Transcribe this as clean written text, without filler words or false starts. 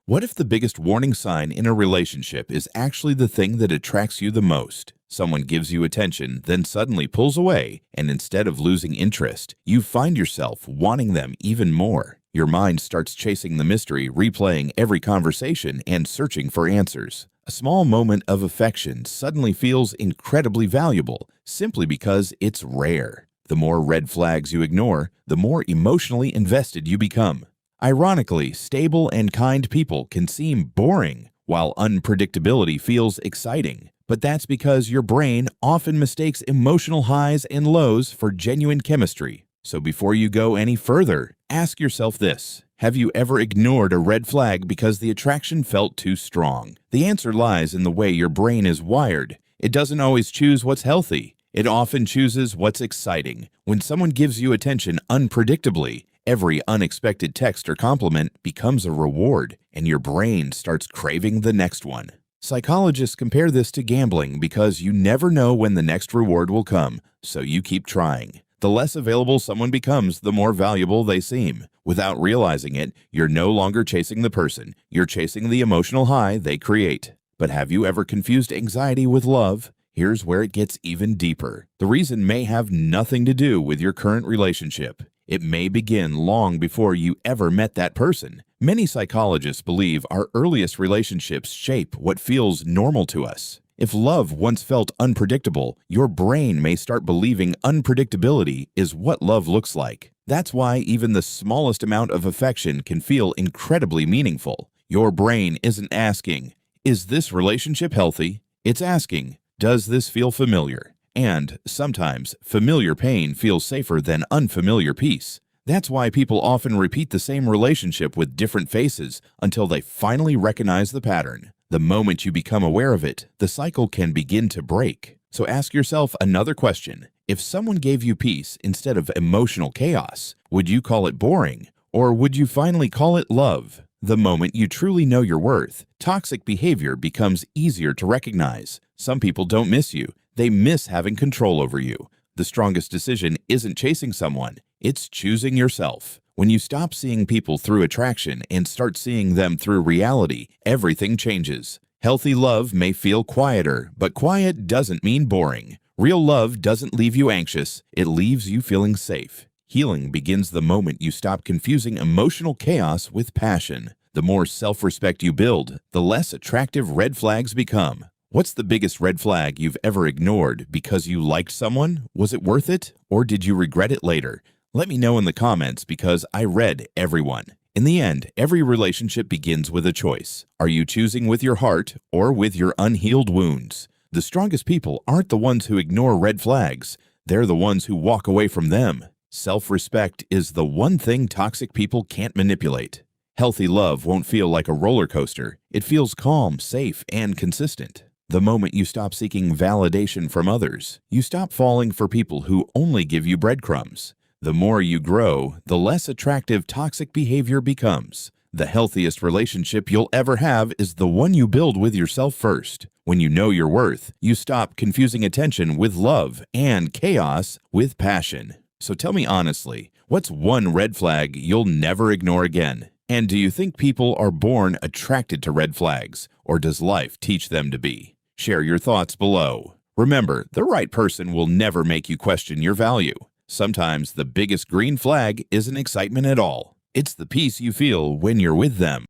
What if the biggest warning sign in a relationship is actually the thing that attracts you the most? Someone gives you attention, then suddenly pulls away, and instead of losing interest, you find yourself wanting them even more. Your mind starts chasing the mystery, replaying every conversation, and searching for answers. A small moment of affection suddenly feels incredibly valuable, simply because it's rare. The more red flags you ignore, the more emotionally invested you become. Ironically, stable and kind people can seem boring, while unpredictability feels exciting. But that's because your brain often mistakes emotional highs and lows for genuine chemistry. So before you go any further, ask yourself this. Have you ever ignored a red flag because the attraction felt too strong? The answer lies in the way your brain is wired. It doesn't always choose what's healthy. It often chooses what's exciting. When someone gives you attention unpredictably, every unexpected text or compliment becomes a reward, and your brain starts craving the next one. Psychologists compare this to gambling because you never know when the next reward will come, so you keep trying. The less available someone becomes, the more valuable they seem. Without realizing it, you're no longer chasing the person, you're chasing the emotional high they create. But have you ever confused anxiety with love? Here's where it gets even deeper. The reason may have nothing to do with your current relationship. It may begin long before you ever met that person. Many psychologists believe our earliest relationships shape what feels normal to us. If love once felt unpredictable, your brain may start believing unpredictability is what love looks like. That's why even the smallest amount of affection can feel incredibly meaningful. Your brain isn't asking, "Is this relationship healthy?" It's asking, "Does this feel familiar?" And sometimes, familiar pain feels safer than unfamiliar peace. That's why people often repeat the same relationship with different faces until they finally recognize the pattern. The moment you become aware of it, the cycle can begin to break. So ask yourself another question. If someone gave you peace instead of emotional chaos, would you call it boring? Or would you finally call it love? The moment you truly know your worth, toxic behavior becomes easier to recognize. Some people don't miss you. They miss having control over you. The strongest decision isn't chasing someone, it's choosing yourself. When you stop seeing people through attraction and start seeing them through reality, everything changes. Healthy love may feel quieter, but quiet doesn't mean boring. Real love doesn't leave you anxious, it leaves you feeling safe. Healing begins the moment you stop confusing emotional chaos with passion. The more self-respect you build, the less attractive red flags become. What's the biggest red flag you've ever ignored because you liked someone? Was it worth it? Or did you regret it later? Let me know in the comments because I read everyone. In the end, every relationship begins with a choice. Are you choosing with your heart or with your unhealed wounds? The strongest people aren't the ones who ignore red flags. They're the ones who walk away from them. Self-respect is the one thing toxic people can't manipulate. Healthy love won't feel like a roller coaster. It feels calm, safe, and consistent. The moment you stop seeking validation from others, you stop falling for people who only give you breadcrumbs. The more you grow, the less attractive toxic behavior becomes. The healthiest relationship you'll ever have is the one you build with yourself first. When you know your worth, you stop confusing attention with love and chaos with passion. So tell me honestly, what's one red flag you'll never ignore again? And do you think people are born attracted to red flags, or does life teach them to be? Share your thoughts below. Remember, the right person will never make you question your value. Sometimes the biggest green flag isn't excitement at all. It's the peace you feel when you're with them.